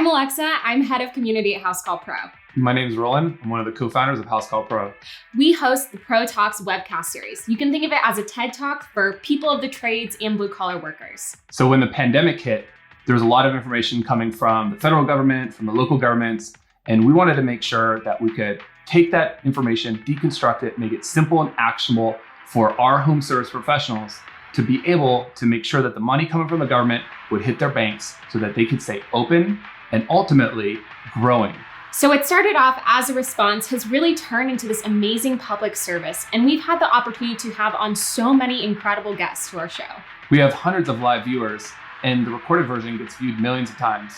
I'm Alexa. I'm head of community at Housecall Pro. My name is Roland. I'm one of the co-founders of Housecall Pro. We host the Pro Talks webcast series. You can think of it as a TED Talk for people of the trades and blue-collar workers. So when the pandemic hit, there was a lot of information coming from the federal government, from the local governments, and we wanted to make sure that we could take that information, deconstruct it, make it simple and actionable for our home service professionals to be able to make sure that the money coming from the government would hit their banks so that they could stay open and ultimately growing. So what started off as a response has really turned into this amazing public service, and we've had the opportunity to have on so many incredible guests to our show. We have hundreds of live viewers, and the recorded version gets viewed millions of times.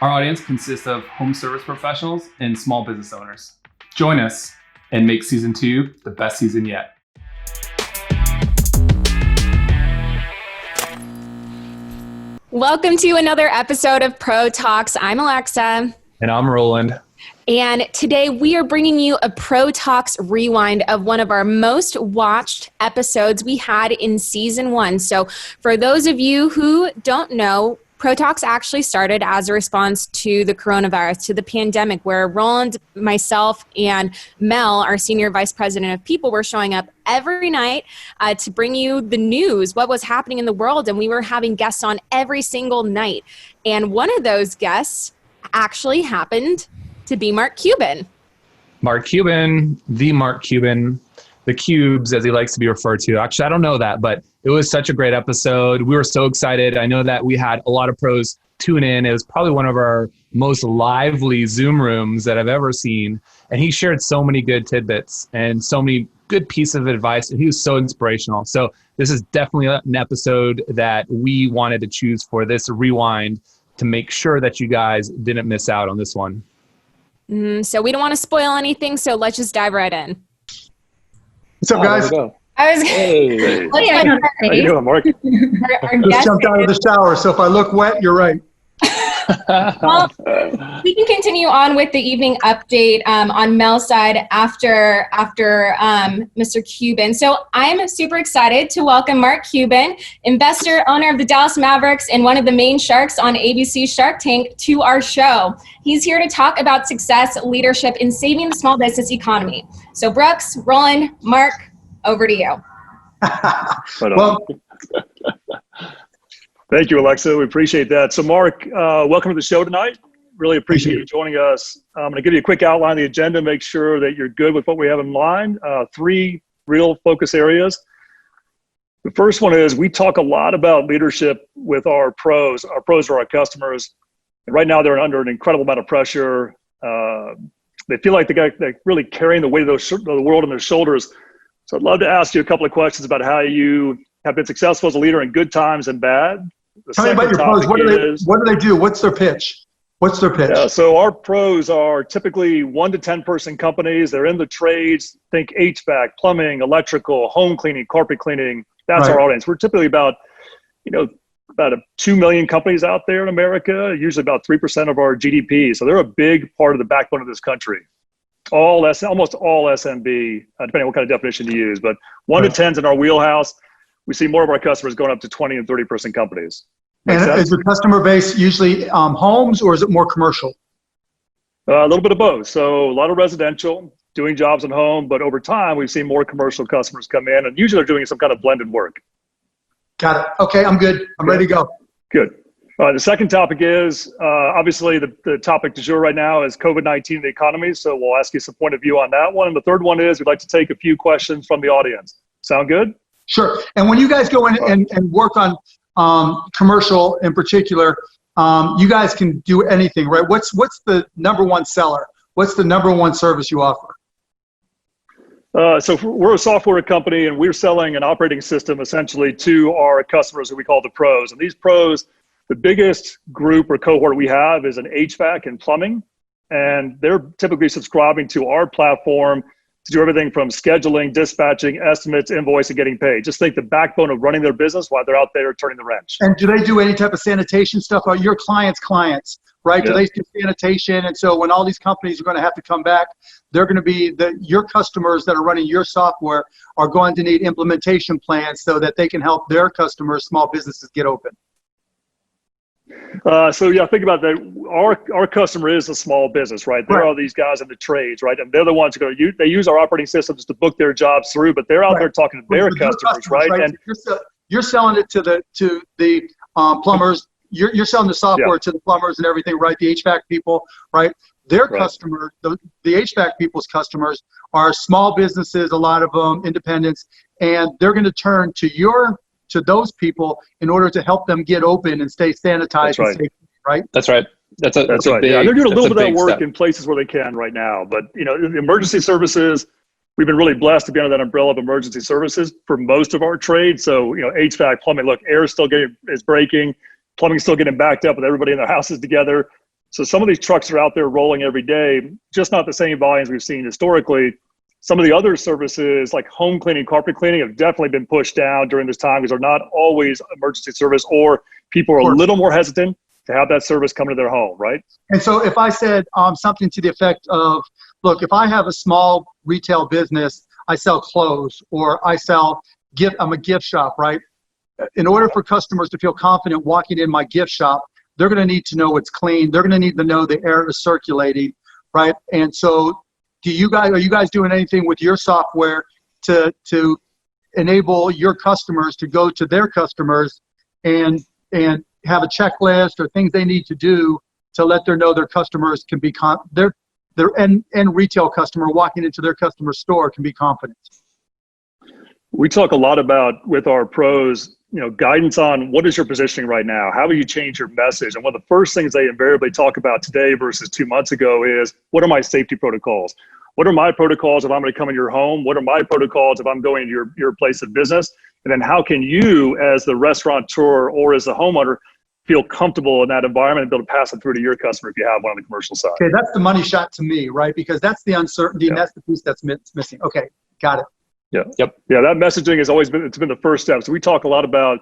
Our audience consists of home service professionals and small business owners. Join us and make season 2 the best season yet. Welcome to another episode of Pro Talks. I'm Alexa. And I'm Roland. And today we are bringing you a Pro Talks rewind of one of our most watched episodes we had in season 1. So for those of you who don't know, Pro Talks actually started as a response to the coronavirus, to the pandemic, where Roland, myself, and Mel, our senior vice president of people, were showing up every night to bring you the news, what was happening in the world. And we were having guests on every single night. And one of those guests actually happened to be Mark Cuban. Mark Cuban, the Cubes, as he likes to be referred to. Actually, I don't know that, but it was such a great episode. We were so excited. I know that we had a lot of pros tune in. It was probably one of our most lively Zoom rooms that I've ever seen. And he shared so many good tidbits and so many good pieces of advice. And he was so inspirational. So this is definitely an episode that we wanted to choose for this rewind to make sure that you guys didn't miss out on this one. So we don't want to spoil anything, so let's just dive right in. What's up, guys? Hey. How you doing, Mark? Just jumped out of the shower, so if I look wet, you're right. Well, we can continue on with the evening update on Mel's side after Mr. Cuban. So I'm super excited to welcome Mark Cuban, investor, owner of the Dallas Mavericks, and one of the main sharks on ABC Shark Tank, to our show. He's here to talk about success, leadership, and saving the small business economy. So Brooks, Roland, Mark, over to you. Well, thank you, Alexa. We appreciate that. So, Mark, welcome to the show tonight. Really appreciate you joining us. I'm going to give you a quick outline of the agenda, make sure that you're good with what we have in line. 3 real focus areas. The first one is we talk a lot about leadership with our pros. Our pros are our customers. And right now, they're under an incredible amount of pressure. They feel like they're really carrying the weight of the world on their shoulders. So I'd love to ask you a couple of questions about how you have been successful as a leader in good times and bad. Tell me about your pros. What do they do? What's their pitch? Yeah, so our pros are typically 1 to 10 person companies. They're in the trades. Think HVAC, plumbing, electrical, home cleaning, carpet cleaning. That's our audience. We're typically about 2 million companies out there in America, usually about 3% of our GDP. So they're a big part of the backbone of this country. Almost all SMB, depending on what kind of definition you use, but 1 to 10's in our wheelhouse. We see more of our customers going up to 20 and 30 person companies. And is your customer base usually homes, or is it more commercial? A little bit of both. So a lot of residential, doing jobs at home, but over time we've seen more commercial customers come in, and usually they're doing some kind of blended work. Got it. Okay, I'm good. I'm ready to go. Good. The second topic is, obviously the topic du jour right now is COVID-19 and the economy. So we'll ask you some point of view on that one. And the third one is we'd like to take a few questions from the audience. Sound good? Sure. And when you guys go in and work on commercial in particular, you guys can do anything, right? What's the number one seller? What's the number one service you offer? So we're a software company, and we're selling an operating system essentially to our customers who we call the pros. And these pros, the biggest group or cohort we have is an HVAC and plumbing, and they're typically subscribing to our platform to do everything from scheduling, dispatching, estimates, invoice, and getting paid. Just think the backbone of running their business while they're out there turning the wrench. And do they do any type of sanitation stuff? Are your clients, right? Yeah. Do they do sanitation? And so when all these companies are going to have to come back, they're going to be your customers that are running your software are going to need implementation plans so that they can help their customers, small businesses, get open. So yeah, think about that. Our customer is a small business, right? There are these guys in the trades, right? And they're the ones who they use our operating systems to book their jobs through, but they're out there talking to their customers, right? And you're selling it to the plumbers. You're selling the software to the plumbers and everything, right? The HVAC people, right? Their customer, the HVAC people's customers are small businesses, a lot of them independents, and they're going to turn to those people in order to help them get open and stay sanitized. That's right. Right? That's right. That's right. Big, they're doing a little bit of that work in places where they can right now. But, the emergency services, we've been really blessed to be under that umbrella of emergency services for most of our trades. So, HVAC, plumbing, look, air is breaking, plumbing's still getting backed up with everybody in their houses together. So some of these trucks are out there rolling every day, just not the same volumes we've seen historically. Some of the other services like home cleaning, carpet cleaning have definitely been pushed down during this time because they're not always emergency service, or people are a little more hesitant to have that service come to their home, right? And so if I said something to the effect of, look, if I have a small retail business, I sell clothes, or I'm a gift shop, right? In order for customers to feel confident walking in my gift shop, they're going to need to know it's clean. They're going to need to know the air is circulating, right? And so are you guys doing anything with your software to enable your customers to go to their customers and have a checklist or things they need to do to let them know their customers can be their end retail customer walking into their customer store can be confident? We talk a lot about with our pros, guidance on what is your positioning right now? How will you change your message? And one of the first things they invariably talk about today versus 2 months ago is, what are my safety protocols? What are my protocols if I'm going to come in your home? What are my protocols if I'm going to your place of business? And then how can you, as the restaurateur or as the homeowner, feel comfortable in that environment and be able to pass it through to your customer if you have one on the commercial side? Okay, that's the money shot to me, right? Because that's the uncertainty, and that's the piece that's missing. Okay, got it. Yeah. Yep. Yeah, that messaging has always been the first step. So we talk a lot about,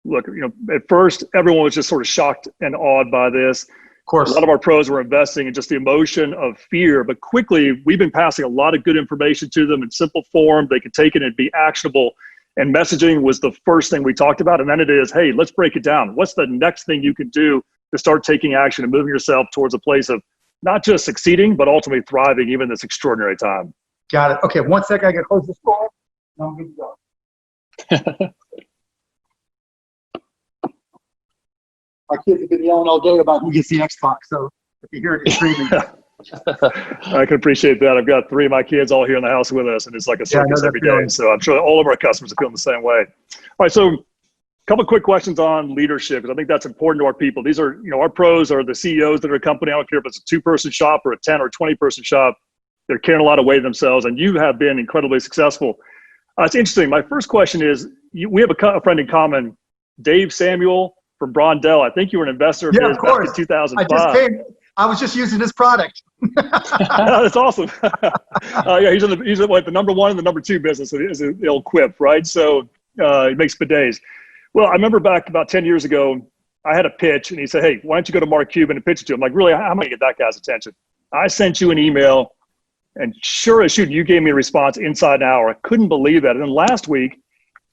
look, at first everyone was just sort of shocked and awed by this. Of course. A lot of our pros were investing in just the emotion of fear, but quickly we've been passing a lot of good information to them in simple form. They could take it and be actionable. And messaging was the first thing we talked about. And then it is, hey, let's break it down. What's the next thing you can do to start taking action and moving yourself towards a place of not just succeeding, but ultimately thriving even in this extraordinary time? Got it. Okay, 1 second, I can close this door. I'm good to go. My kids have been yelling all day about who gets the Xbox, so if you hear it screaming. I can appreciate that. I've got 3 of my kids all here in the house with us, and it's like a circus every day. So I'm sure all of our customers are feeling the same way. All right, so a couple of quick questions on leadership, because I think that's important to our people. These are, our pros are the CEOs that are a company. I don't care if it's a 2-person shop or a 10 or 20-person shop. They're carrying a lot of weight themselves, and you have been incredibly successful. It's interesting. My first question is, we have a friend in common, Dave Samuel from Brondell. I think you were an investor of his back in 2005. I was just using his product. That's awesome. Yeah, he's the number 1 and the number 2 business is an ill quip, right? So he makes bidets. Well, I remember back about 10 years ago, I had a pitch, and he said, hey, why don't you go to Mark Cuban and pitch it to him? Like, really, how am I going to get that guy's attention? I sent you an email, and sure as shoot, you gave me a response inside an hour. I couldn't believe that. And then last week,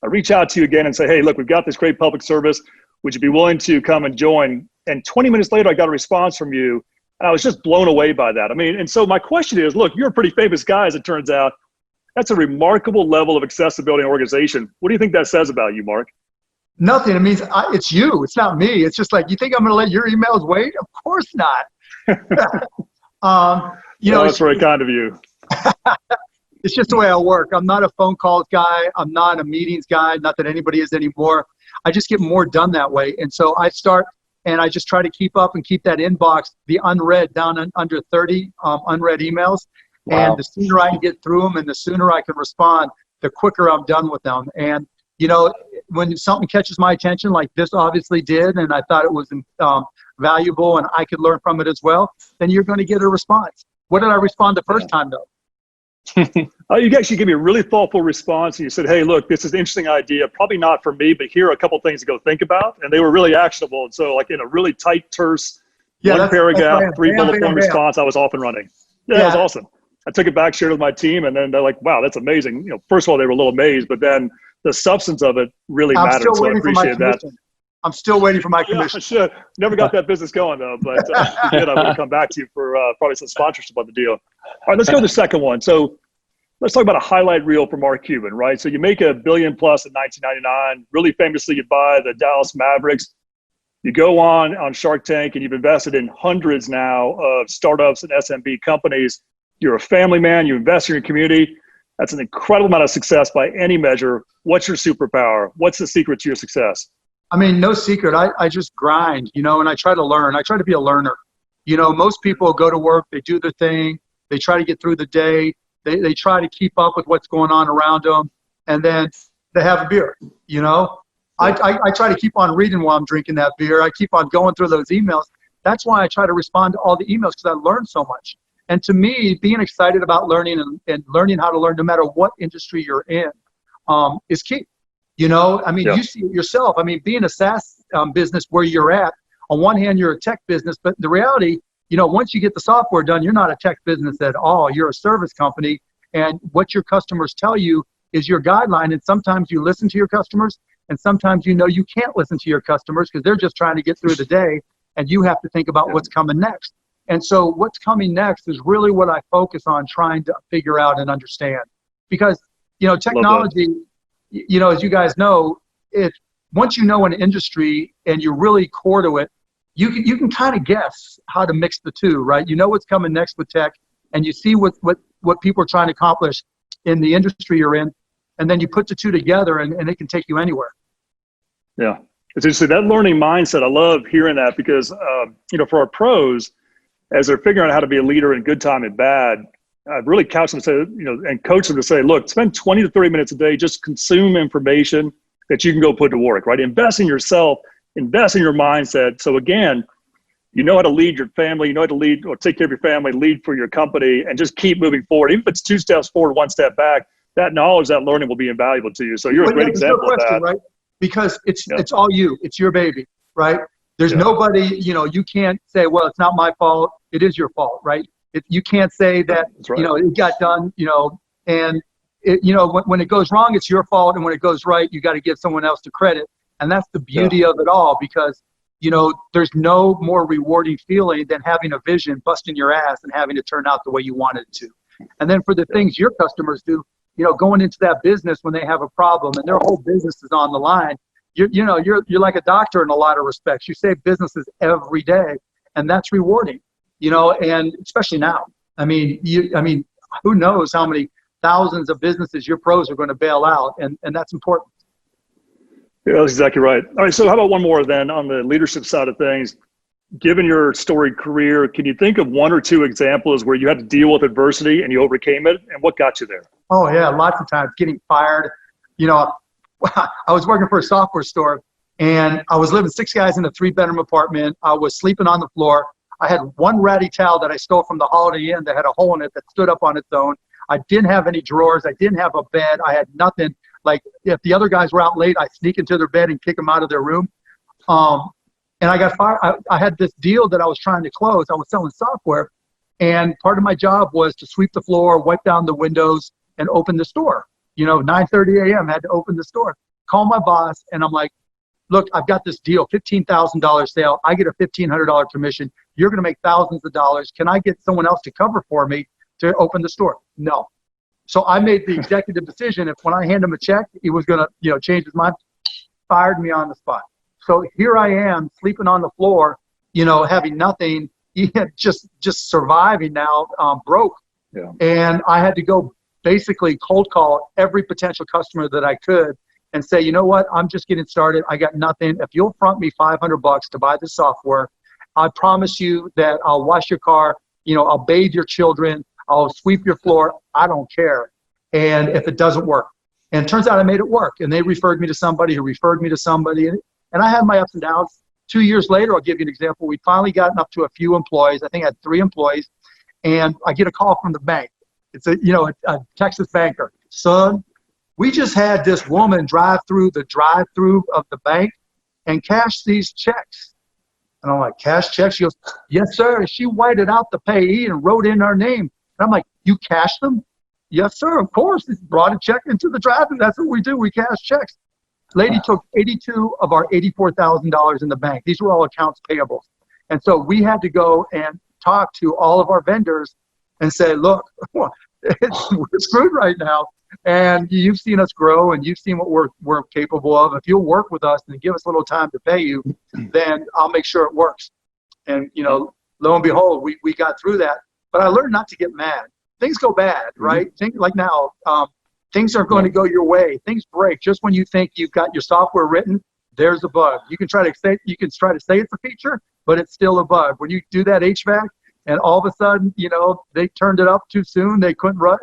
I reach out to you again and say, hey, look, we've got this great public service. Would you be willing to come and join? And 20 minutes later, I got a response from you. And I was just blown away by that. I mean, and so my question is, look, you're a pretty famous guy, as it turns out. That's a remarkable level of accessibility and organization. What do you think that says about you, Mark? Nothing. It means it's you. It's not me. It's just like, you think I'm going to let your emails wait? Of course not. That's very kind of you. It's just the way I work. I'm not a phone calls guy. I'm not a meetings guy. Not that anybody is anymore. I just get more done that way. And so I start, and I just try to keep up and keep that inbox, the unread, down under 30 unread emails. Wow. And the sooner I can get through them and the sooner I can respond, the quicker I'm done with them. And, when something catches my attention, like this obviously did, and I thought it was valuable and I could learn from it as well, then you're going to get a response. What did I respond the first time, though? You actually gave me a really thoughtful response, and you said, hey, look, this is an interesting idea, probably not for me, but here are a couple things to go think about. And they were really actionable. And so, like, in a really tight, terse, 1 paragraph, 3 bullet point response, I was off and running. Yeah, that was awesome. I took it back, shared it with my team, and then they're like, wow, that's amazing. First of all, they were a little amazed, but then the substance of it really mattered. So I appreciate that. I'm still waiting for my Yeah, commission. sure. Never got that business going though, but again, I'm going to come back to you for probably some sponsorship on the deal. All right, let's go to the second one. So let's talk about a highlight reel for Mark Cuban, right? So you make $1 billion plus in 1999. Really famously, you buy the Dallas Mavericks. You go on Shark Tank, and you've invested in hundreds now of startups and SMB companies. You're a family man. You invest in your community. That's an incredible amount of success by any measure. What's your superpower? What's the secret to your success? I mean, no secret. I just grind, and I try to learn. I try to be a learner. Most people go to work, they do their thing, they try to get through the day, they try to keep up with what's going on around them, and then they have a beer, I try to keep on reading while I'm drinking that beer. I keep on going through those emails. That's why I try to respond to all the emails, because I learn so much. And to me, being excited about learning and learning how to learn no matter what industry you're in is key. You see it yourself. Being a SaaS business where you're at, on one hand, you're a tech business, but the reality, once you get the software done, you're not a tech business at all. You're a service company, and what your customers tell you is your guideline. And sometimes you listen to your customers, and sometimes you can't listen to your customers because they're just trying to get through the day, and you have to think about what's coming next. And so what's coming next is really what I focus on trying to figure out and understand. Because, technology, as you guys know, once you know an industry and you're really core to it, you can kind of guess how to mix the two, right? You know what's coming next with tech, and you see what people are trying to accomplish in the industry you're in, and then you put the two together, and it can take you anywhere. Yeah. It's interesting, that learning mindset. I love hearing that because, for our pros, as they're figuring out how to be a leader in good time and bad, I've really couched them to say, and coach them to say, look, spend 20 to 30 minutes a day, just consume information that you can go put to work, right? Invest in yourself, invest in your mindset. So again, you know how to lead your family, you know how to lead or take care of your family, lead for your company, and just keep moving forward. Even if it's 2 steps forward, 1 step back, that knowledge, that learning will be invaluable to you. So you're a great example of that. Right? Because it's all you. It's your baby, right? There's nobody, you can't say, well, it's not my fault. It is your fault, right? You can't say that, right. It got done, and when it goes wrong, it's your fault. And when it goes right, you got to give someone else the credit. And that's the beauty of it all, because, there's no more rewarding feeling than having a vision, busting your ass, and having it turn out the way you wanted it to. And then for the things your customers do, going into that business when they have a problem and their whole business is on the line, you're like a doctor in a lot of respects. You save businesses every day, and that's rewarding, and especially now. Who knows how many thousands of businesses your pros are going to bail out, and that's important. Yeah, that's exactly right. All right, so how about one more then on the leadership side of things? Given your storied career, can you think of 1 or 2 examples where you had to deal with adversity and you overcame it, and what got you there? Oh yeah, lots of times getting fired. I was working for a software store, and I was living 6 guys in a 3-bedroom apartment. I was sleeping on the floor. I had one ratty towel that I stole from the Holiday Inn that had a hole in it that stood up on its own. I didn't have any drawers. I didn't have a bed. I had nothing. Like, if the other guys were out late, I'd sneak into their bed and kick them out of their room. And I got fired. I had this deal that I was trying to close. I was selling software, and part of my job was to sweep the floor, wipe down the windows, and open the store. 9:30 a.m. had to open the store. Call my boss, and I'm like, look, I've got this deal, $15,000 sale. I get a $1,500 commission. You're going to make thousands of dollars. Can I get someone else to cover for me to open the store? No. So I made the executive decision. If when I hand him a check, he was going to, change his mind, fired me on the spot. So here I am sleeping on the floor, having nothing, just surviving now, broke. Yeah. And I had to go basically cold call every potential customer that I could and say, you know what, I'm just getting started. I got nothing. If you'll front me $500 to buy the software, I promise you that I'll wash your car, I'll bathe your children, I'll sweep your floor. I don't care. And if it doesn't work, and it turns out I made it work, and they referred me to somebody who referred me to somebody, and I had my ups and downs. 2 years later, I'll give you an example. We'd finally gotten up to a few employees. I think I had 3 employees, and I get a call from the bank. It's a Texas banker. Son, we just had this woman drive through the drive-through of the bank and cash these checks. And I'm like, cash checks? She goes, yes, sir. And she whited out the payee and wrote in our name. And I'm like, you cashed them? Yes, sir, of course. Brought a check into the drive-through. That's what we do. We cash checks. Lady took 82 of our $84,000 in the bank. These were all accounts payables. And so we had to go and talk to all of our vendors and say, look, we're screwed right now. And you've seen us grow and you've seen what we're capable of. If you'll work with us and give us a little time to pay you, then I'll make sure it works. And, lo and behold, we got through that. But I learned not to get mad. Things go bad, right? Think like now, things aren't going to go your way. Things break. Just when you think you've got your software written, there's a bug. You can try to say it's a feature, but it's still a bug. When you do that HVAC and all of a sudden, they turned it up too soon, they couldn't run,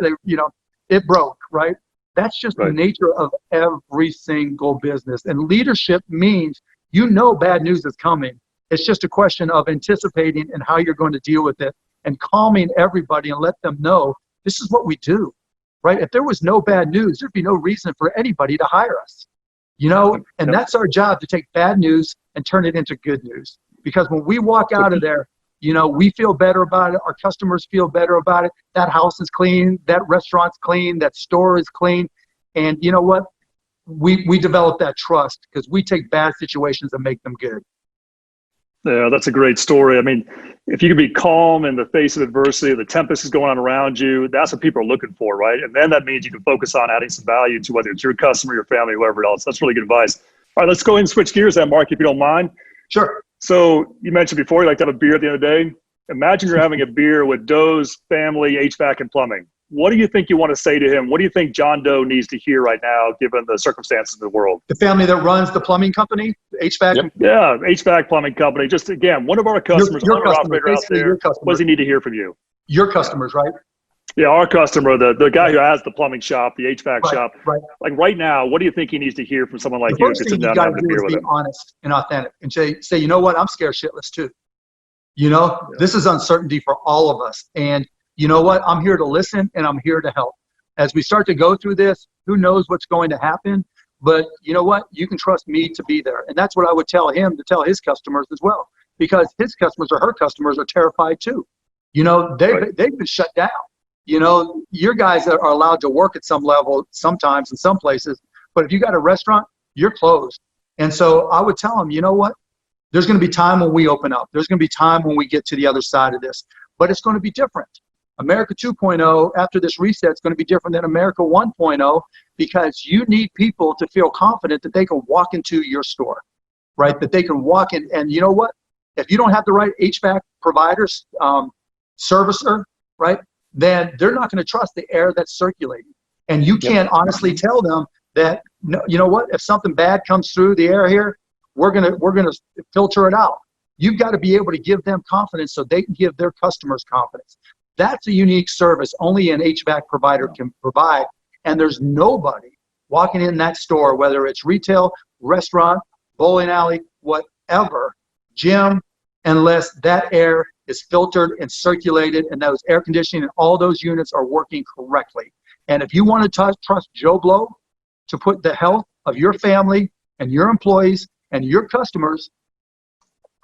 it broke, right? That's just the nature of every single business. And leadership means bad news is coming. It's just a question of anticipating and how you're going to deal with it and calming everybody and let them know this is what we do, right? If there was no bad news, there'd be no reason for anybody to hire us, and that's our job, to take bad news and turn it into good news. Because when we walk out of there, we feel better about it. Our customers feel better about it. That house is clean. That restaurant's clean. That store is clean. And you know what? We develop that trust because we take bad situations and make them good. Yeah, that's a great story. I mean, if you can be calm in the face of adversity, the tempest is going on around you, that's what people are looking for, right? And then that means you can focus on adding some value to whether it's your customer, your family, whoever else. That's really good advice. All right, let's go ahead and switch gears then, Mark, if you don't mind. Sure. So you mentioned before you like to have a beer at the end of the day. Imagine you're having a beer with Doe's family, HVAC, and plumbing. What do you think you want to say to him? What do you think John Doe needs to hear right now, given the circumstances of the world? The family that runs the plumbing company, HVAC? Yep. Yeah, HVAC plumbing company. Just again, one of our customers, your operator out there. What does he need to hear from you? Your customers, right? Yeah, our customer, the guy who has the plumbing shop, the HVAC shop. Right. Like right now, what do you think he needs to hear from someone like you? The first thing you got to do is be honest and authentic and say, you know what? I'm scared shitless too. This is uncertainty for all of us. And you know what? I'm here to listen and I'm here to help. As we start to go through this, who knows what's going to happen? But you know what? You can trust me to be there. And that's what I would tell him to tell his customers as well, because his customers or her customers are terrified too. They've been shut down. Your guys are allowed to work at some level sometimes in some places, but if you got a restaurant, you're closed. And so I would tell them, you know what? There's going to be time when we open up. There's going to be time when we get to the other side of this, but it's going to be different. America 2.0 after this reset is going to be different than America 1.0 because you need people to feel confident that they can walk into your store, right? That they can walk in. And you know what? If you don't have the right HVAC providers, servicer, right, then they're not going to trust the air that's circulating. And you can't honestly tell them that, you know what, if something bad comes through the air here, we're gonna filter it out. You've got to be able to give them confidence so they can give their customers confidence. That's a unique service only an HVAC provider can provide. And there's nobody walking in that store, whether it's retail, restaurant, bowling alley, whatever, gym, unless that air is filtered and circulated and those air conditioning and all those units are working correctly. And if you want to trust Joe Blow to put the health of your family and your employees and your customers,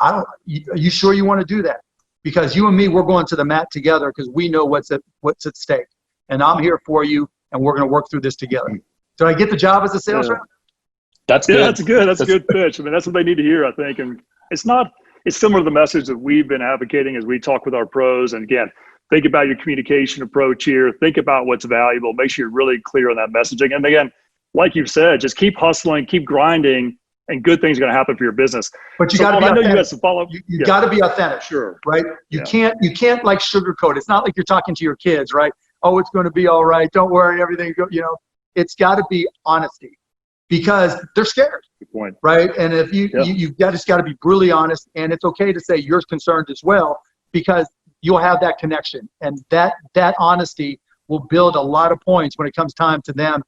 are you sure you want to do that? Because you and me, we're going to the mat together because we know what's at stake. And I'm here for you, and we're going to work through this together. Did I get the job as a sales rep? That's good. Yeah, that's good. That's a good pitch. I mean, that's what they need to hear, I think. And it's similar to the message that we've been advocating as we talk with our pros. And again, think about your communication approach here. Think about what's valuable. Make sure you're really clear on that messaging. And again, like you've said, just keep hustling, keep grinding, and good things are going to happen for your business. But you got to be authentic. I know you had some follow-up. You got to be authentic. Sure. Right? You can't like sugarcoat. It's not like you're talking to your kids, right? Oh, it's going to be all right. Don't worry, everything. It's got to be honesty because they're scared. Good point. Right? And if you've just got to be brutally honest, and it's okay to say you're concerned as well because you'll have that connection, and that honesty will build a lot of points when it comes time to them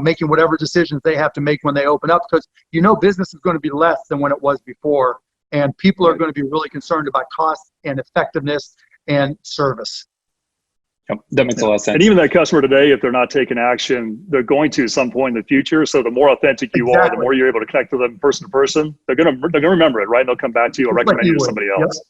making whatever decisions they have to make when they open up, because business is going to be less than when it was before, and people are going to be really concerned about cost and effectiveness and service. Yep, that makes a lot of sense. And even that customer today, if they're not taking action, they're going to at some point in the future. So the more authentic you are, the more you're able to connect with them person to person, they're going to remember it, right? And they'll come back to you or recommend you to somebody else.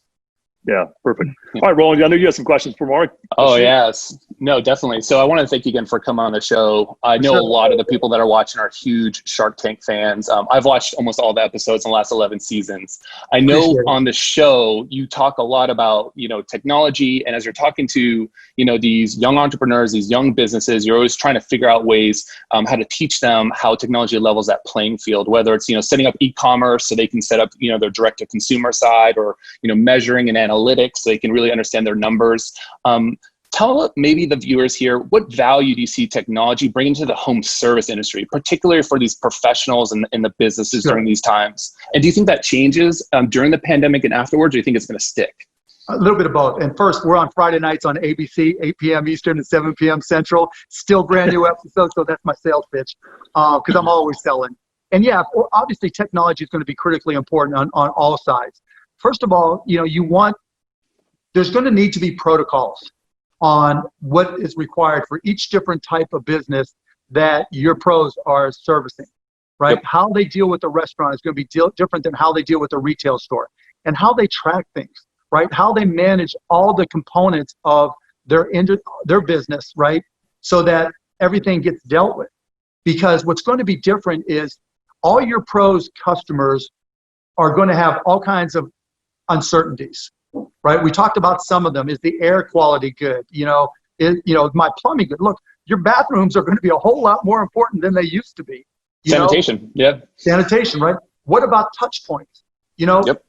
Yeah, perfect. All right, Roland, I know you have some questions for Mark. Oh, yes. No, definitely. So I want to thank you again for coming on the show. I know a lot of the people that are watching are huge Shark Tank fans. I've watched almost all the episodes in the last 11 seasons. I know on the show, you talk a lot about, technology. And as you're talking to, these young entrepreneurs, these young businesses, you're always trying to figure out ways how to teach them how technology levels that playing field, whether it's, setting up e-commerce so they can set up, their direct to consumer side, or, measuring and analytics so they can really understand their numbers. Tell maybe the viewers here, what value do you see technology bringing to the home service industry, particularly for these professionals and the businesses during these times? And do you think that changes during the pandemic and afterwards, or do you think it's going to stick? A little bit of both. And first, we're on Friday nights on ABC, 8 p.m. Eastern and 7 p.m. Central. Still brand new episodes, so that's my sales pitch, because I'm always selling. And yeah, obviously technology is going to be critically important on all sides. First of all, there's going to need to be protocols on what is required for each different type of business that your pros are servicing, right? Yep. How they deal with the restaurant is going to be different than how they deal with the retail store, and how they track things, right? How they manage all the components of their business, right? So that everything gets dealt with. Because what's going to be different is all your pros customers are going to have all kinds of uncertainties, right? We talked about some of them. Is the air quality good? My plumbing good? Look, your bathrooms are going to be a whole lot more important than they used to be. Sanitation, yeah. Sanitation, right? What about touch points? Yep.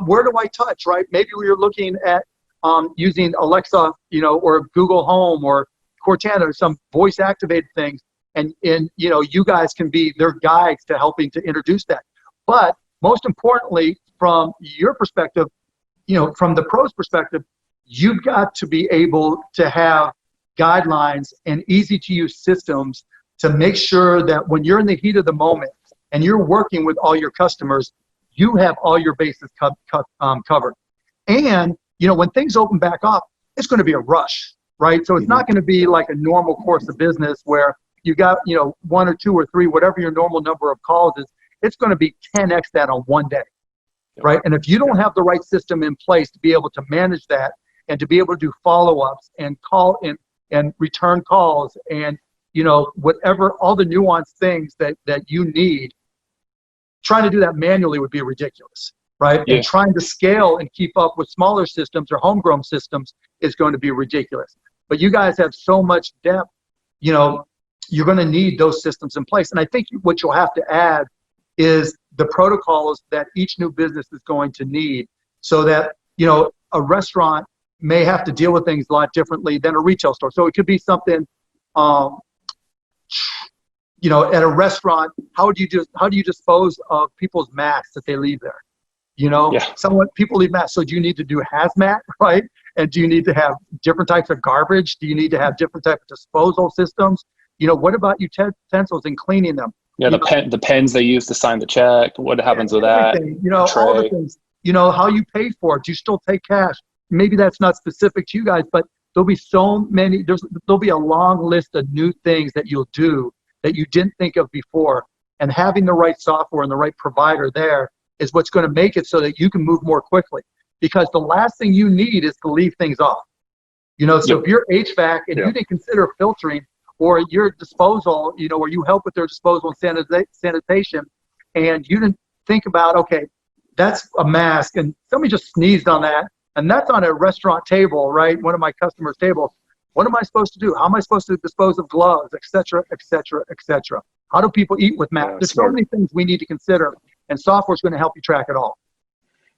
Where do I touch, right? Maybe we are looking at using Alexa, or Google Home or Cortana or some voice activated things. And you guys can be their guides to helping to introduce that. But most importantly, from your perspective, from the pros perspective, you've got to be able to have guidelines and easy to use systems to make sure that when you're in the heat of the moment and you're working with all your customers, you have all your bases covered. And, when things open back up, it's going to be a rush, right? So it's not going to be like a normal course of business where you got, 1 or 2 or 3, whatever your normal number of calls is. It's going to be 10x that on one day. Right. And if you don't have the right system in place to be able to manage that and to be able to do follow-ups and call in and return calls and, whatever, all the nuanced things that you need, trying to do that manually would be ridiculous. Right. Yeah. And trying to scale and keep up with smaller systems or homegrown systems is going to be ridiculous. But you guys have so much depth, you're going to need those systems in place. And I think what you'll have to add is the protocols that each new business is going to need, so that, a restaurant may have to deal with things a lot differently than a retail store. So it could be something, at a restaurant, how do you dispose of people's masks that they leave there? People leave masks. So do you need to do hazmat, right? And do you need to have different types of garbage? Do you need to have different types of disposal systems? What about utensils and cleaning them? Yeah, the pens they use to sign the check. What happens with that? All the things. How you pay for it. Do you still take cash? Maybe that's not specific to you guys, but there'll be so many. There'll be a long list of new things that you'll do that you didn't think of before. And having the right software and the right provider there is what's going to make it so that you can move more quickly. Because the last thing you need is to leave things off. So if you're HVAC and you didn't consider filtering, or your disposal, or you help with their disposal and sanitation, and you didn't think about, okay, that's a mask, and somebody just sneezed on that, and that's on a restaurant table, right? One of my customers' tables. What am I supposed to do? How am I supposed to dispose of gloves, et cetera, et cetera, et cetera? How do people eat with masks? There's so many things we need to consider, and software is going to help you track it all.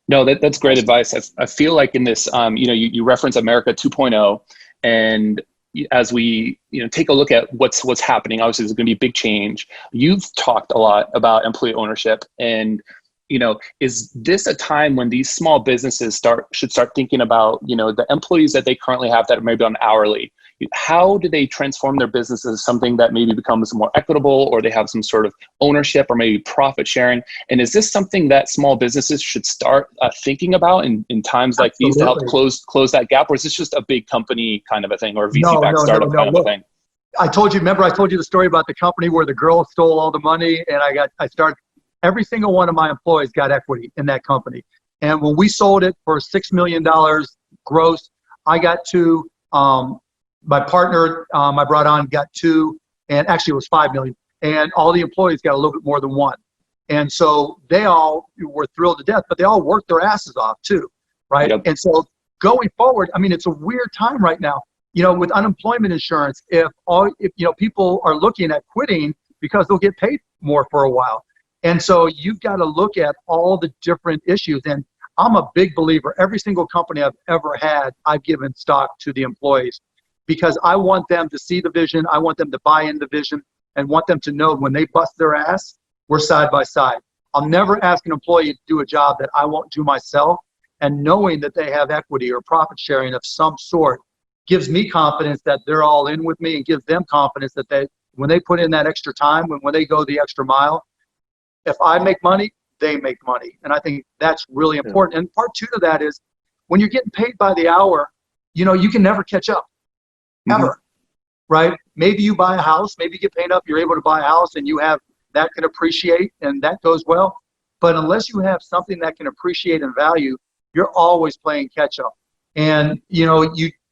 No, that's great advice. I feel like in this, you reference America 2.0, and as we take a look at what's happening, obviously there's going to be a big change. You've talked a lot about employee ownership, and is this a time when these small businesses should start thinking about the employees that they currently have that are maybe on hourly? How do they transform their business as something that maybe becomes more equitable, or they have some sort of ownership or maybe profit sharing? And is this something that small businesses should start thinking about in times like these to help close that gap? Or is this just a big company kind of a thing, or a VC-backed startup kind of a thing? I told you the story about the company where the girl stole all the money, and I started, every single one of my employees got equity in that company. And when we sold it for $6 million gross, I got 2. My partner I brought on got 2, and actually it was $5 million. And all the employees got a little bit more than 1. And so they all were thrilled to death, but they all worked their asses off too, right? Yep. And so going forward, I mean, it's a weird time right now. You know, with unemployment insurance, if people are looking at quitting because they'll get paid more for a while. And so you've got to look at all the different issues. And I'm a big believer. Every single company I've ever had, I've given stock to the employees because I want them to see the vision. I want them to buy into the vision and want them to know when they bust their ass, we're side by side. I'll never ask an employee to do a job that I won't do myself. And knowing that they have equity or profit sharing of some sort gives me confidence that they're all in with me, and gives them confidence that when they put in that extra time, when they go the extra mile, if I make money, they make money. And I think that's really important. Yeah. And part 2 to that is when you're getting paid by the hour, you can never catch up, ever, right? Maybe you buy a house, maybe you get paid up, you're able to buy a house and you have that can appreciate and that goes well. But unless you have something that can appreciate and value, you're always playing catch up. And,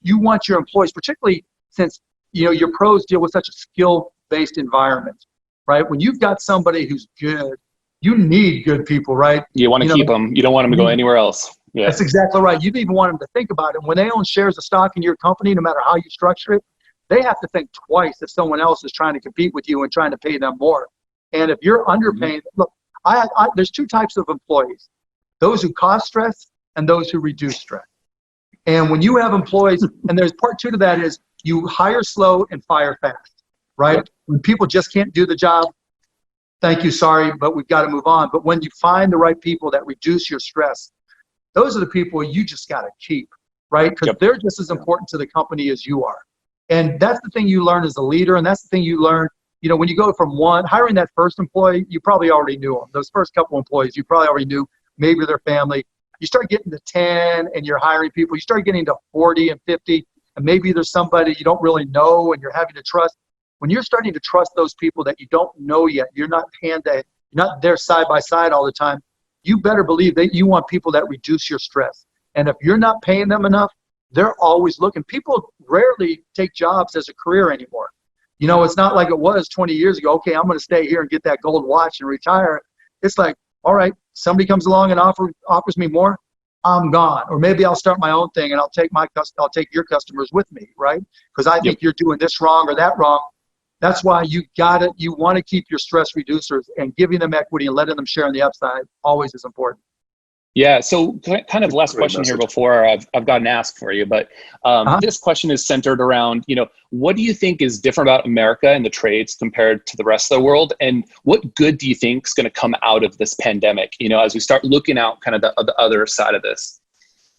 you want your employees, particularly since, your pros deal with such a skill-based environment, right? When you've got somebody who's good, you need good people, right? You want to keep them. You don't want them to go anywhere else. Yeah. That's exactly right. You even want them to think about it. When they own shares of stock in your company, no matter how you structure it, they have to think twice if someone else is trying to compete with you and trying to pay them more. And if you're underpaying, look, there's 2 types of employees: those who cause stress and those who reduce stress. And when you have employees, and there's part 2 to that is you hire slow and fire fast, right? Yep. When people just can't do the job, thank you, sorry, but we've got to move on. But when you find the right people that reduce your stress, those are the people you just got to keep, right? Because they're just as important to the company as you are. And that's the thing you learn as a leader, and that's the thing you learn, when you go from hiring that first employee, you probably already knew them. Those first couple employees, you probably already knew maybe their family. You start getting to 10 and you're hiring people. You start getting to 40 and 50, and maybe there's somebody you don't really know and you're having to trust. When you're starting to trust those people that you don't know yet, you're not there side by side all the time, you better believe that you want people that reduce your stress. And if you're not paying them enough, they're always looking. People rarely take jobs as a career anymore. It's not like it was 20 years ago. Okay, I'm going to stay here and get that gold watch and retire. It's like, all right, somebody comes along and offers me more, I'm gone. Or maybe I'll start my own thing and I'll take your customers with me, right? Because I think you're doing this wrong or that wrong. That's why you want to keep your stress reducers, and giving them equity and letting them share on the upside always is important. Yeah. So kind of last question here before I've gotten asked for you, but this question is centered around, what do you think is different about America and the trades compared to the rest of the world? And what good do you think is going to come out of this pandemic, as we start looking out kind of the other side of this?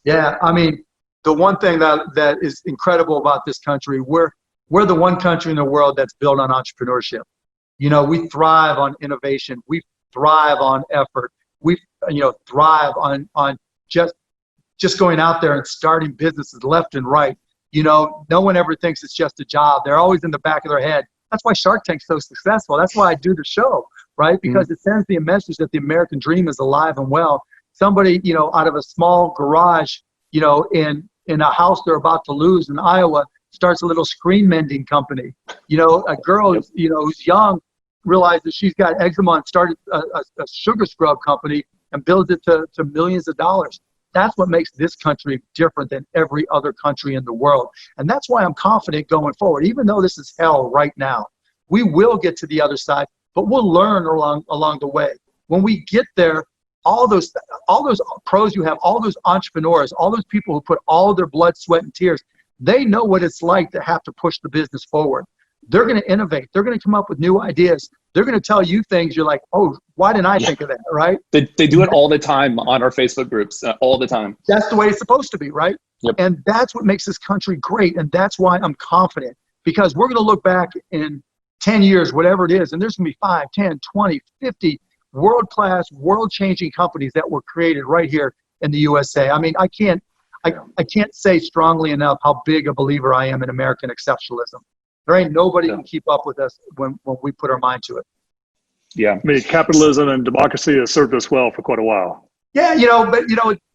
Yeah. I mean, the one thing that is incredible about this country, we're the one country in the world that's built on entrepreneurship. We thrive on innovation. We thrive on effort. We thrive on just going out there and starting businesses left and right. No one ever thinks it's just a job. They're always in the back of their head. That's why Shark Tank's so successful. That's why I do the show, right? Because it sends the message that the American dream is alive and well. Somebody, out of a small garage, in a house they're about to lose in Iowa, starts a little screen mending company. A girl, who's young, realizes she's got eczema and started a sugar scrub company and builds it to millions of dollars. That's what makes this country different than every other country in the world. And that's why I'm confident going forward. Even though this is hell right now, we will get to the other side, but we'll learn along the way. When we get there, all those pros you have, all those entrepreneurs, all those people who put all of their blood, sweat, and tears, they know what it's like to have to push the business forward. They're going to innovate. They're going to come up with new ideas. They're going to tell you things you're like, oh, why didn't I think of that, right? They do it all the time on our Facebook groups, all the time. That's the way it's supposed to be, right? Yep. And that's what makes this country great. And that's why I'm confident, because we're going to look back in 10 years, whatever it is, and there's going to be 5, 10, 20, 50 world-class, world-changing companies that were created right here in the USA. I mean, I can't say strongly enough how big a believer I am in American exceptionalism. There ain't nobody can keep up with us when we put our mind to it. Yeah. I mean, capitalism and democracy has served us well for quite a while. Yeah, but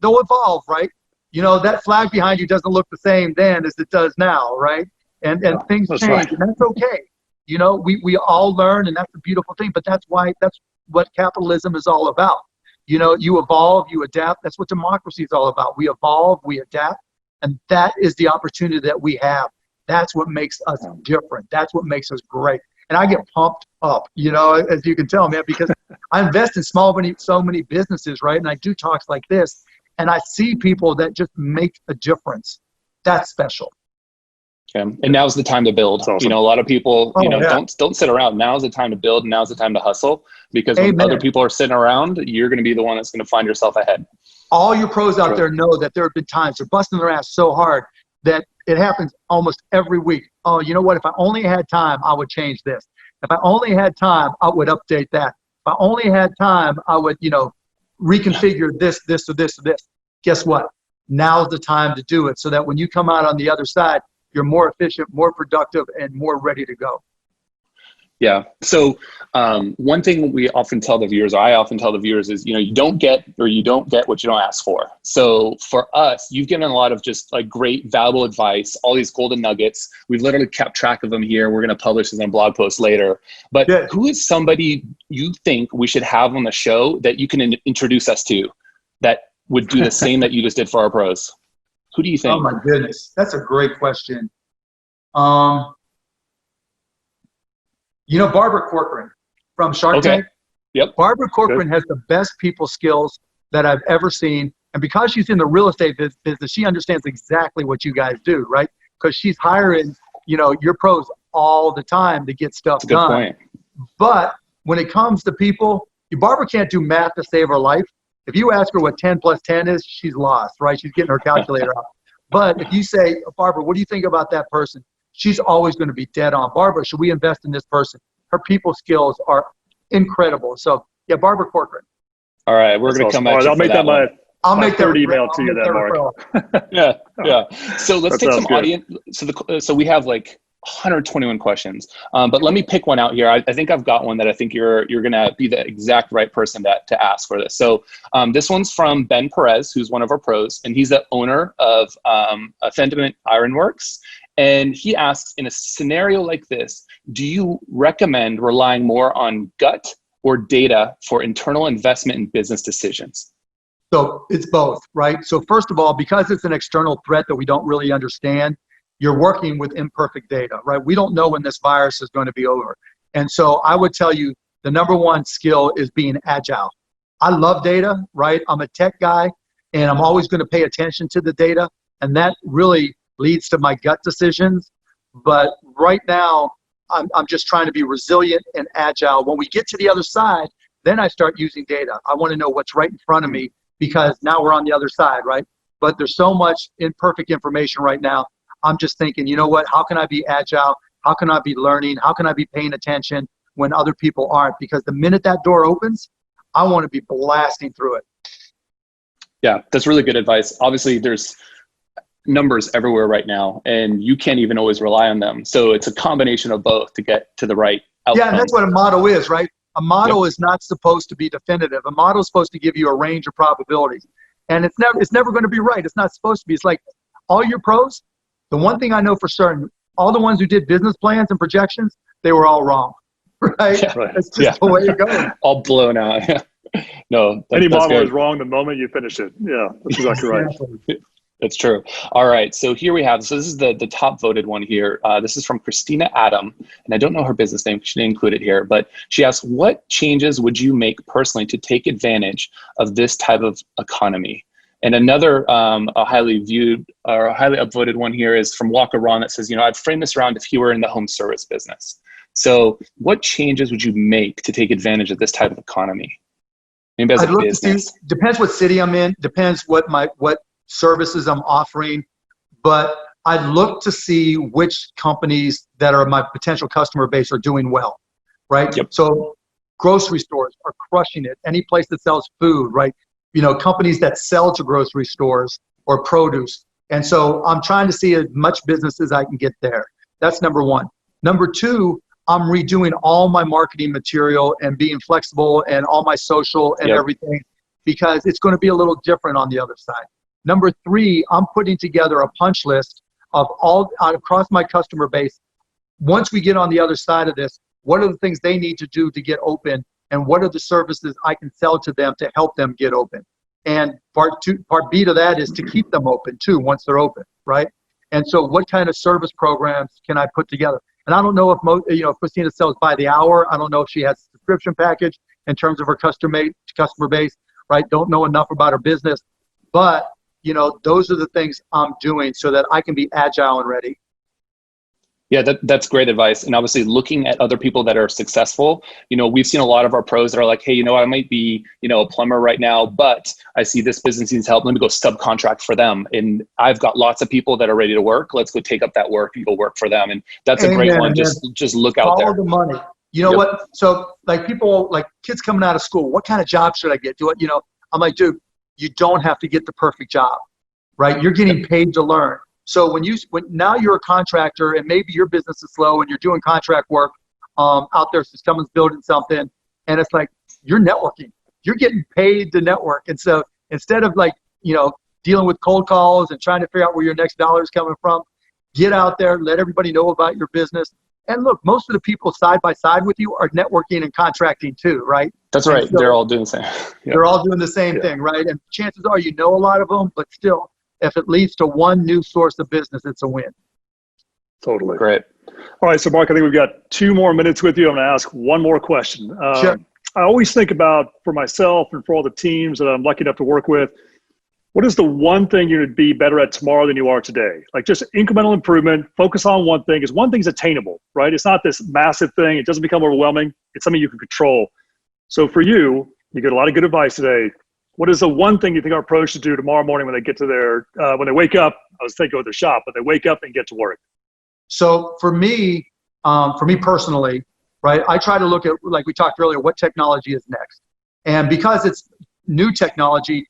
they'll evolve, right? That flag behind you doesn't look the same then as it does now, right? And things change, right. and that's okay. We all learn, and that's the beautiful thing. But that's what capitalism is all about. You evolve, you adapt. That's what democracy is all about. We evolve, we adapt, and that is the opportunity that we have. That's what makes us different. That's what makes us great. And I get pumped up, as you can tell, man, because I invest in so many businesses, right? And I do talks like this, and I see people that just make a difference. That's special. Okay. And now's the time to build. Awesome. A lot of people, yeah. don't sit around. Now's the time to build. Now's the time to hustle, because when Amen. other people are sitting around, you're going to be the one that's going to find yourself ahead. All your pros out there know that there have been times they're busting their ass so hard that it happens almost every week. Oh, you know what? If I only had time, I would change this. If I only had time, I would update that. If I only had time, I would, reconfigure this, or this, or this. Guess what? Now's the time to do it, so that when you come out on the other side, you're more efficient, more productive, and more ready to go. Yeah. So one thing we often tell the viewers, or I often tell the viewers, is, you don't get what you don't ask for. So for us, you've given a lot of just like great, valuable advice, all these golden nuggets. We've literally kept track of them here. We're going to publish this in a blog post later. But who is somebody you think we should have on the show that you can introduce us to that would do the same that you just did for our pros? Who do you think? Oh my goodness, that's a great question. Barbara Corcoran from Shark Tank. Yep. Barbara Corcoran has the best people skills that I've ever seen. And because she's in the real estate business, she understands exactly what you guys do, right? Because she's hiring, your pros all the time to get stuff done. Good point. But when it comes to people, Barbara can't do math to save her life. If you ask her what 10 plus 10 is, she's lost, right? She's getting her calculator out. But if you say, Barbara, what do you think about that person? She's always going to be dead on. Barbara, should we invest in this person? Her people skills are incredible. So, yeah, Barbara Corcoran. All right, we're going to come back. Right, I'll make that my third email to you then, Mark. Yeah. So let's take some good. audience. So we have like 121 questions, but let me pick one out here. I think I've got one that I think you're going to be the exact right person to ask for this. So this one's from Ben Perez, who's one of our pros, and he's the owner of Fendament Ironworks. And he asks, in a scenario like this, do you recommend relying more on gut or data for internal investment in business decisions? So it's both, right? So first of all, because it's an external threat that we don't really understand, you're working with imperfect data, right? We don't know when this virus is going to be over. And so I would tell you the number one skill is being agile. I love data, right? I'm a tech guy, and I'm always going to pay attention to the data. And that really leads to my gut decisions. But right now, I'm just trying to be resilient and agile. When we get to the other side, then I start using data. I want to know what's right in front of me, because now we're on the other side, right? But there's so much imperfect information right now. I'm just thinking, you know what? How can I be agile? How can I be learning? How can I be paying attention when other people aren't? Because the minute that door opens, I want to be blasting through it. Yeah, that's really good advice. Obviously, there's numbers everywhere right now, and you can't even always rely on them. So it's a combination of both to get to the right outcome. Yeah, and that's what a model is, right? A model is not supposed to be definitive. A model is supposed to give you a range of probabilities. And it's never going to be right. It's not supposed to be. It's like all your pros, the one thing I know for certain, all the ones who did business plans and projections, they were all wrrong, right? Yeah. It's just the way it goes. All blown out. No, Any model good. is wrong the moment you finish it. Yeah, that's exactly right. That's true. All right. So here we have, so this is the top voted one here. This is from Christina Adam, and I don't know her business name. She didn't include it here, but she asks, what changes would you make personally to take advantage of this type of economy? And another a highly viewed or a highly upvoted one here is from Walker Ron that says, I'd frame this around if you were in the home service business. So what changes would you make to take advantage of this type of economy? Maybe as a business. Depends what city I'm in, depends what services I'm offering, but I'd look to see which companies that are my potential customer base are doing well, right? Yep. So grocery stores are crushing it. Any place that sells food, right? Companies that sell to grocery stores or produce. And so I'm trying to see as much business as I can get there. That's number one. Number two, I'm redoing all my marketing material and being flexible and all my social and everything. because it's going to be a little different on the other side. Number 3, I'm putting together a punch list of all across my customer base. Once we get on the other side of this, what are the things they need to do to get open, and what are the services I can sell to them to help them get open? And part B to that is to keep them open too once they're open, right? And so what kind of service programs can I put together? And I don't know if Christina sells by the hour. I don't know if she has a subscription package in terms of her customer base, right? Don't know enough about her business, but those are the things I'm doing so that I can be agile and ready. Yeah, that's great advice. And obviously looking at other people that are successful, we've seen a lot of our pros that are like, hey, I might be, a plumber right now, but I see this business needs help. Let me go subcontract for them. And I've got lots of people that are ready to work. Let's go take up that work and go work for them. And that's a great one. Just look out there. Follow the money. You know what? So people, like kids coming out of school, what kind of job should I get? I'm like, dude, you don't have to get the perfect job, right? You're getting paid to learn. So when now you're a contractor and maybe your business is slow and you're doing contract work out there, so someone's building something, and it's like you're networking. You're getting paid to network. And so instead of dealing with cold calls and trying to figure out where your next dollar is coming from, get out there, let everybody know about your business. And look, most of the people side by side with you are networking and contracting too, right? That's right. So they're all doing the same. They're all doing the same thing, right? And chances are a lot of them, but still, if it leads to one new source of business, it's a win. Totally. Great. All right, so Mark, I think we've got 2 more minutes with you. I'm going to ask one more question. Sure. I always think about, for myself and for all the teams that I'm lucky enough to work with, what is the one thing you're going to be better at tomorrow than you are today? Like just incremental improvement, focus on one thing, because one thing's attainable, right? It's not this massive thing. It doesn't become overwhelming. It's something you can control. So for you get a lot of good advice today. What is the one thing you think our pros should do tomorrow morning when they get to when they wake up? I was thinking with their shop, but they wake up and get to work. So for me personally, right, I try to look at, like we talked earlier, what technology is next. And because it's new technology,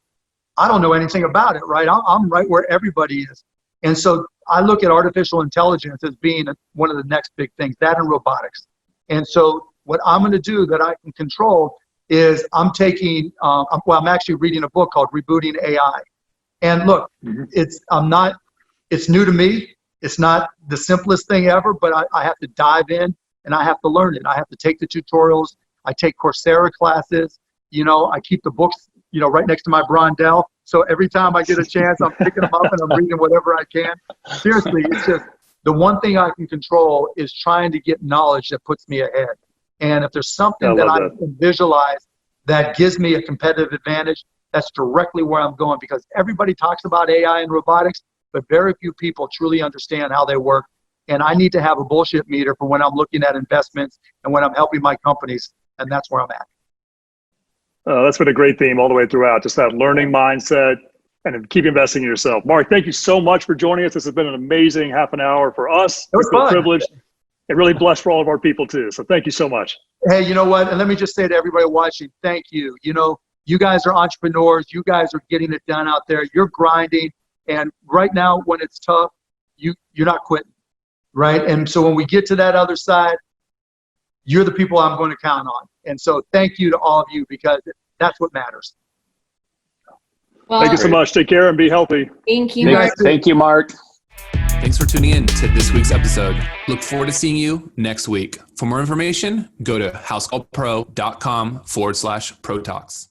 I don't know anything about it, right? I'm right where everybody is. And so I look at artificial intelligence as being one of the next big things, that and robotics. And so what I'm going to do that I can control is I'm actually reading a book called Rebooting AI. And look, it's new to me. It's not the simplest thing ever, but I have to dive in and I have to learn it. I have to take the tutorials. I take Coursera classes. I keep the books, right next to my Brondell. So every time I get a chance, I'm picking them up and I'm reading whatever I can. Seriously, it's just the one thing I can control is trying to get knowledge that puts me ahead. And if there's something that I can visualize that gives me a competitive advantage, that's directly where I'm going, because everybody talks about AI and robotics, but very few people truly understand how they work. And I need to have a bullshit meter for when I'm looking at investments and when I'm helping my companies, and that's where I'm at. That's been a great theme all the way throughout, just that learning mindset and keep investing in yourself. Mark, thank you so much for joining us. This has been an amazing half an hour for us. It was fun. Privileged and really blessed for all of our people too. So thank you so much. Hey, you know what? And let me just say to everybody watching, thank you. You guys are entrepreneurs. You guys are getting it done out there. You're grinding. And right now, when it's tough, you're not quitting, right? And so when we get to that other side, you're the people I'm going to count on. And so thank you to all of you, because that's what matters. Well, thank you so much. Take care and be healthy. Thank you, Mark. Thank you, Mark. Thanks for tuning in to this week's episode. Look forward to seeing you next week. For more information, go to housecallpro.com/pro talks.